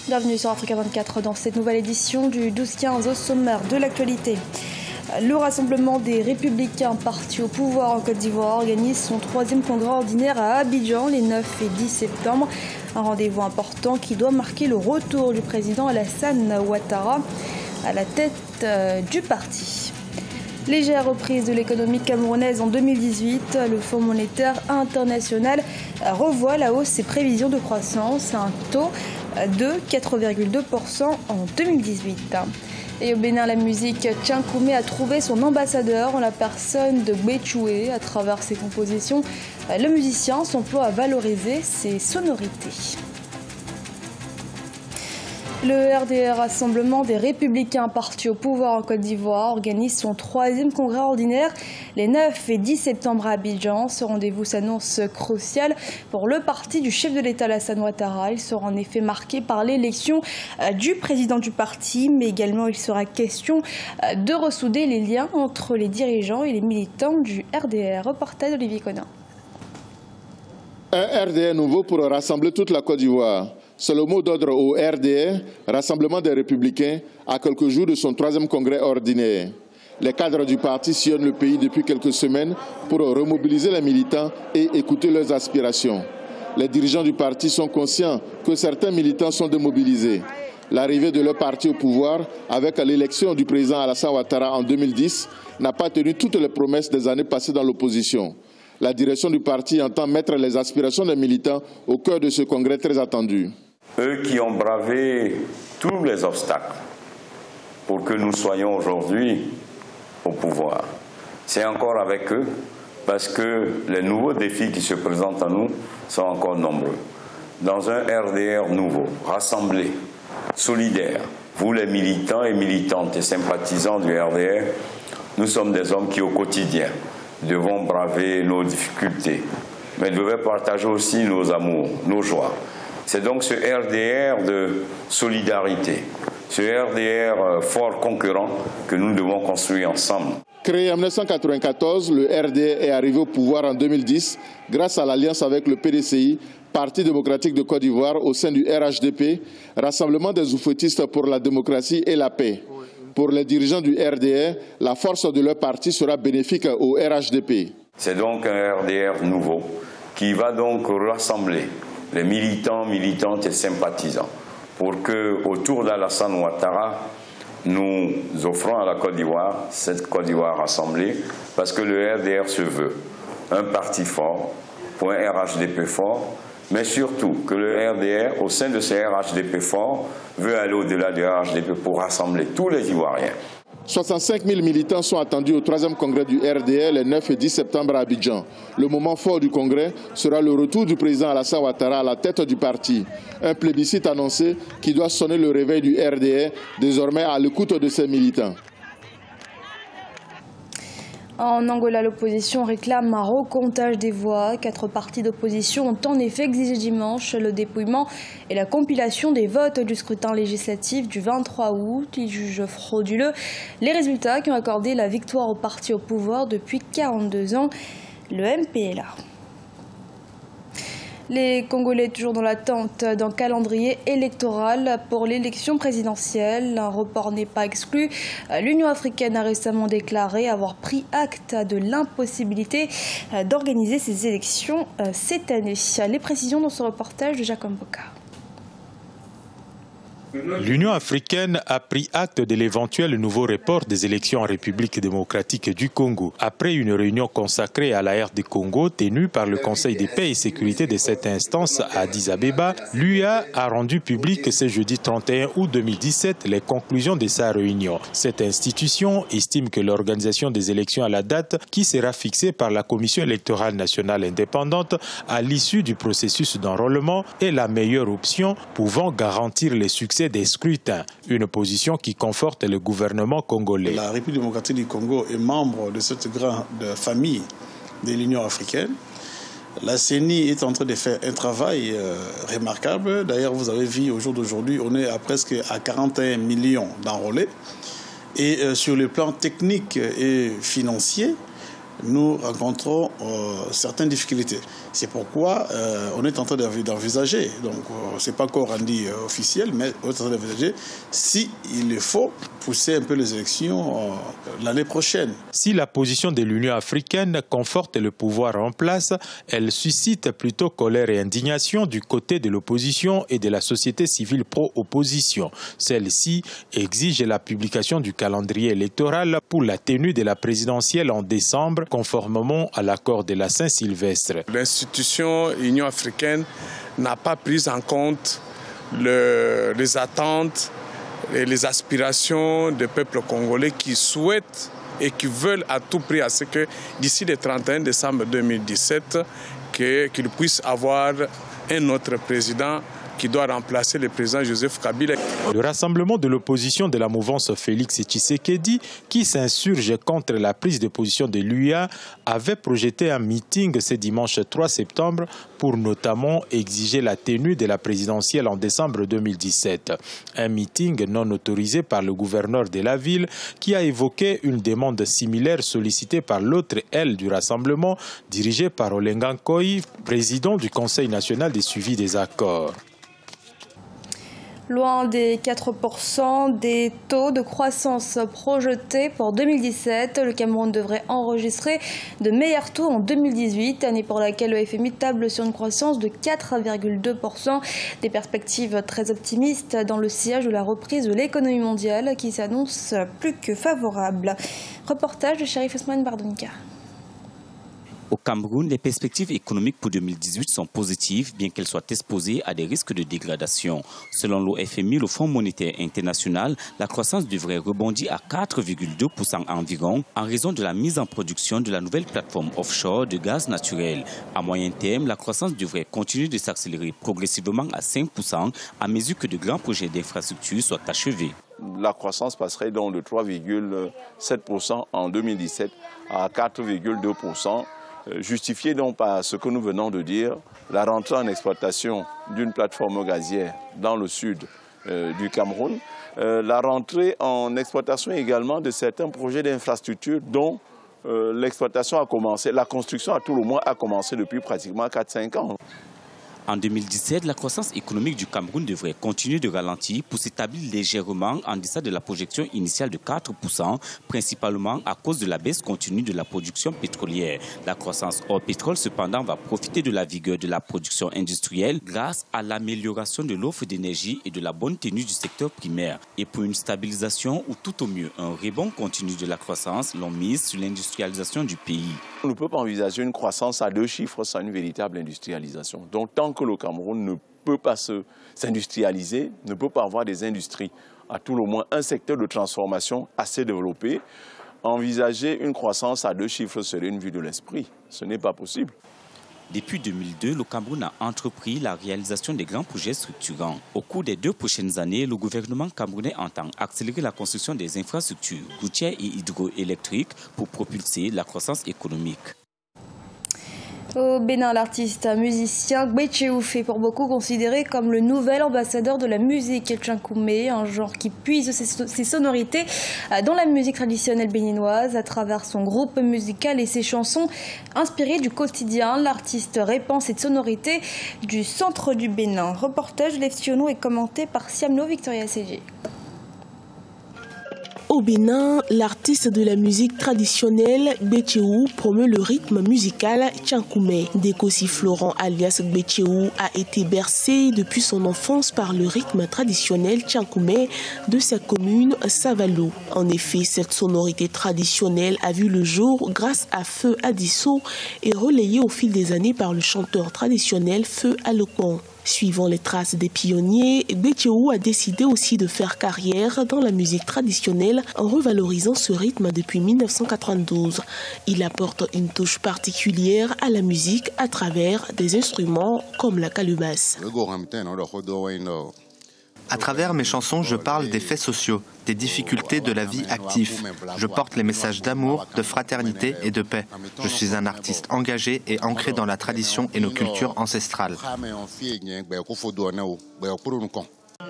Bienvenue sur Africa 24 dans cette nouvelle édition du 12-15 au sommaire de l'actualité. Le Rassemblement des Républicains partis au pouvoir en Côte d'Ivoire organise son 3e congrès ordinaire à Abidjan les 9 et 10 septembre. Un rendez-vous important qui doit marquer le retour du président Alassane Ouattara à la tête du parti. Légère reprise de l'économie camerounaise en 2018, le Fonds monétaire international revoit la hausse ses prévisions de croissance à un taux de 4,2% en 2018. Et au Bénin, la musique Tchan Koumé a trouvé son ambassadeur en la personne de Béchoué. À travers ses compositions, le musicien s'emploie à valoriser ses sonorités. Le RDR, Rassemblement des Républicains partis au pouvoir en Côte d'Ivoire, organise son 3e congrès ordinaire les 9 et 10 septembre à Abidjan. Ce rendez-vous s'annonce crucial pour le parti du chef de l'État Alassane Ouattara. Il sera en effet marqué par l'élection du président du parti, mais également il sera question de ressouder les liens entre les dirigeants et les militants du RDR. Reportage d'Olivier Conin. Un RDR nouveau pour rassembler toute la Côte d'Ivoire. C'est le mot d'ordre au RDR, Rassemblement des Républicains, à quelques jours de son 3e congrès ordinaire. Les cadres du parti sillonnent le pays depuis quelques semaines pour remobiliser les militants et écouter leurs aspirations. Les dirigeants du parti sont conscients que certains militants sont démobilisés. L'arrivée de leur parti au pouvoir, avec l'élection du président Alassane Ouattara en 2010, n'a pas tenu toutes les promesses des années passées dans l'opposition. La direction du parti entend mettre les aspirations des militants au cœur de ce congrès très attendu. Eux qui ont bravé tous les obstacles pour que nous soyons aujourd'hui au pouvoir. C'est encore avec eux parce que les nouveaux défis qui se présentent à nous sont encore nombreux. Dans un RDR nouveau, rassemblé, solidaire, vous les militants et militantes et sympathisants du RDR, nous sommes des hommes qui au quotidien devons braver nos difficultés, mais devons partager aussi nos amours, nos joies. C'est donc ce RDR de solidarité, ce RDR fort concurrent que nous devons construire ensemble. Créé en 1994, le RDR est arrivé au pouvoir en 2010 grâce à l'alliance avec le PDCI, Parti démocratique de Côte d'Ivoire, au sein du RHDP, Rassemblement des oufouettistes pour la démocratie et la paix. Pour les dirigeants du RDR, la force de leur parti sera bénéfique au RHDP. C'est donc un RDR nouveau qui va donc rassembler les militants, militantes et sympathisants pour que, autour d'Alassane Ouattara, nous offrons à la Côte d'Ivoire, cette Côte d'Ivoire rassemblée, parce que le RDR se veut un parti fort, pour un RHDP fort, mais surtout que le RDR, au sein de ce RHDP fort, veut aller au-delà du RHDP pour rassembler tous les Ivoiriens. 65 000 militants sont attendus au 3e congrès du RDR les 9 et 10 septembre à Abidjan. Le moment fort du congrès sera le retour du président Alassane Ouattara à la tête du parti. Un plébiscite annoncé qui doit sonner le réveil du RDR, désormais à l'écoute de ses militants. En Angola, l'opposition réclame un recomptage des voix. 4 partis d'opposition ont en effet exigé dimanche le dépouillement et la compilation des votes du scrutin législatif du 23 août. Ils jugent frauduleux les résultats qui ont accordé la victoire au parti au pouvoir depuis 42 ans, le MPLA. Les Congolais toujours dans l'attente d'un calendrier électoral pour l'élection présidentielle. Un report n'est pas exclu. L'Union africaine a récemment déclaré avoir pris acte de l'impossibilité d'organiser ces élections cette année. Les précisions dans ce reportage de Jacques Mboka. L'Union africaine a pris acte de l'éventuel nouveau report des élections en République démocratique du Congo. Après une réunion consacrée à la RD Congo tenue par le Conseil de paix et sécurité de cette instance à Addis Abeba, l'UA a rendu public ce jeudi 31 août 2017 les conclusions de sa réunion. Cette institution estime que l'organisation des élections à la date qui sera fixée par la Commission électorale nationale indépendante à l'issue du processus d'enrôlement est la meilleure option pouvant garantir le succès des scrutins, une position qui conforte le gouvernement congolais. La République démocratique du Congo est membre de cette grande famille de l'Union africaine. La CENI est en train de faire un travail remarquable. D'ailleurs, vous avez vu au jour d'aujourd'hui, on est à presque à 41 millions d'enrôlés. Et sur le plan technique et financier, nous rencontrons certaines difficultés. C'est pourquoi on est en train d'envisager, donc ce n'est pas encore rendu officiel, mais on est en train d'envisager si il le faut pousser un peu les élections l'année prochaine. Si la position de l'Union africaine conforte le pouvoir en place, elle suscite plutôt colère et indignation du côté de l'opposition et de la société civile pro-opposition. Celle-ci exige la publication du calendrier électoral pour la tenue de la présidentielle en décembre, conformément à l'accord de la Saint-Sylvestre. L'institution Union africaine n'a pas pris en compte les attentes et les aspirations des peuples congolais qui souhaitent et qui veulent à tout prix à ce que d'ici le 31 décembre 2017, qu'ils puissent avoir un autre président qui doit remplacer le président Joseph Kabila. Le rassemblement de l'opposition de la mouvance Félix Tshisekedi, qui s'insurge contre la prise de position de l'UA, avait projeté un meeting ce dimanche 3 septembre pour notamment exiger la tenue de la présidentielle en décembre 2017. Un meeting non autorisé par le gouverneur de la ville qui a évoqué une demande similaire sollicitée par l'autre aile du rassemblement, dirigée par Olenga Nkoy, président du Conseil national des suivis des accords. Loin des 4% des taux de croissance projetés pour 2017, le Cameroun devrait enregistrer de meilleurs taux en 2018, année pour laquelle le FMI table sur une croissance de 4,2%. Des perspectives très optimistes dans le sillage de la reprise de l'économie mondiale qui s'annonce plus que favorable. Reportage de Sharif Ousmane Bardounika. Au Cameroun, les perspectives économiques pour 2018 sont positives, bien qu'elles soient exposées à des risques de dégradation. Selon l'OFMI, le Fonds monétaire international, la croissance devrait rebondir à 4,2% environ en raison de la mise en production de la nouvelle plateforme offshore de gaz naturel. À moyen terme, la croissance devrait continuer de s'accélérer progressivement à 5% à mesure que de grands projets d'infrastructure soient achevés. La croissance passerait donc de 3,7% en 2017 à 4,2%. Justifié donc par ce que nous venons de dire, la rentrée en exploitation d'une plateforme gazière dans le sud du Cameroun, la rentrée en exploitation également de certains projets d'infrastructure dont l'exploitation a commencé, la construction à tout le moins a commencé depuis pratiquement 4-5 ans. En 2017, la croissance économique du Cameroun devrait continuer de ralentir pour s'établir légèrement en deçà de la projection initiale de 4%, principalement à cause de la baisse continue de la production pétrolière. La croissance hors pétrole, cependant, va profiter de la vigueur de la production industrielle grâce à l'amélioration de l'offre d'énergie et de la bonne tenue du secteur primaire. Et pour une stabilisation ou tout au mieux un rebond continu de la croissance, l'on mise sur l'industrialisation du pays. On ne peut pas envisager une croissance à 2 chiffres sans une véritable industrialisation. Donc tant que le Cameroun ne peut pas s'industrialiser, ne peut pas avoir des industries, à tout le moins un secteur de transformation assez développé, envisager une croissance à 2 chiffres serait une vue de l'esprit. Ce n'est pas possible. Depuis 2002, le Cameroun a entrepris la réalisation des grands projets structurants. Au cours des 2 prochaines années, le gouvernement camerounais entend accélérer la construction des infrastructures routières et hydroélectriques pour propulser la croissance économique. Au Bénin, l'artiste musicien Gbetcheouf est pour beaucoup considéré comme le nouvel ambassadeur de la musique tchankoumé, un genre qui puise ses sonorités dans la musique traditionnelle béninoise à travers son groupe musical et ses chansons inspirées du quotidien. L'artiste répand cette sonorité du centre du Bénin. Reportage Leftiono est commenté par Siamno Victoria CG. Au Bénin, l'artiste de la musique traditionnelle Gbetcheou promeut le rythme musical tchankoumé. Dekossi Florent alias Gbetcheou a été bercé depuis son enfance par le rythme traditionnel tchankoumé de sa commune Savalo. En effet, cette sonorité traditionnelle a vu le jour grâce à Feu Adisso et relayée au fil des années par le chanteur traditionnel Feu Alokon. Suivant les traces des pionniers, Gbetcheou a décidé aussi de faire carrière dans la musique traditionnelle en revalorisant ce rythme depuis 1992. Il apporte une touche particulière à la musique à travers des instruments comme la calebasse. À travers mes chansons, je parle des faits sociaux, des difficultés de la vie active. Je porte les messages d'amour, de fraternité et de paix. Je suis un artiste engagé et ancré dans la tradition et nos cultures ancestrales.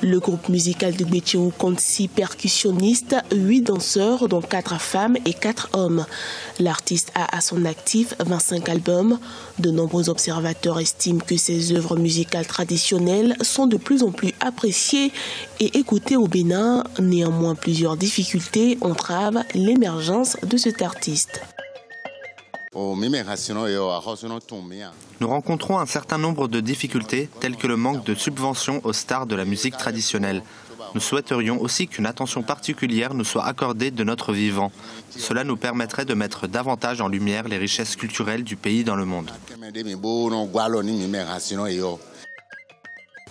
Le groupe musical de Gbetcheou compte 6 percussionnistes, 8 danseurs, dont 4 femmes et 4 hommes. L'artiste a à son actif 25 albums. De nombreux observateurs estiment que ses œuvres musicales traditionnelles sont de plus en plus appréciées et écoutées au Bénin. Néanmoins, plusieurs difficultés entravent l'émergence de cet artiste. Nous rencontrons un certain nombre de difficultés, telles que le manque de subventions aux stars de la musique traditionnelle. Nous souhaiterions aussi qu'une attention particulière nous soit accordée de notre vivant. Cela nous permettrait de mettre davantage en lumière les richesses culturelles du pays dans le monde.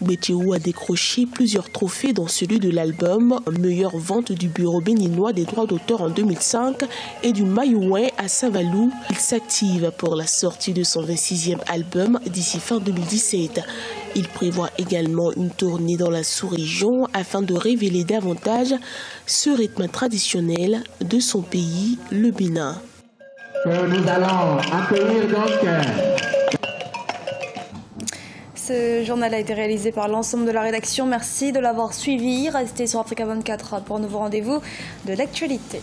Gbetcheou a décroché plusieurs trophées dont celui de l'album Meilleure vente du Bureau béninois des droits d'auteur en 2005 et du Maïouin à Saint-Valou. Il s'active pour la sortie de son 26e album d'ici fin 2017. Il prévoit également une tournée dans la sous-région afin de révéler davantage ce rythme traditionnel de son pays, le Bénin. Nous allons accueillir donc... Ce journal a été réalisé par l'ensemble de la rédaction. Merci de l'avoir suivi. Restez sur Africa 24 pour un nouveau rendez-vous de l'actualité.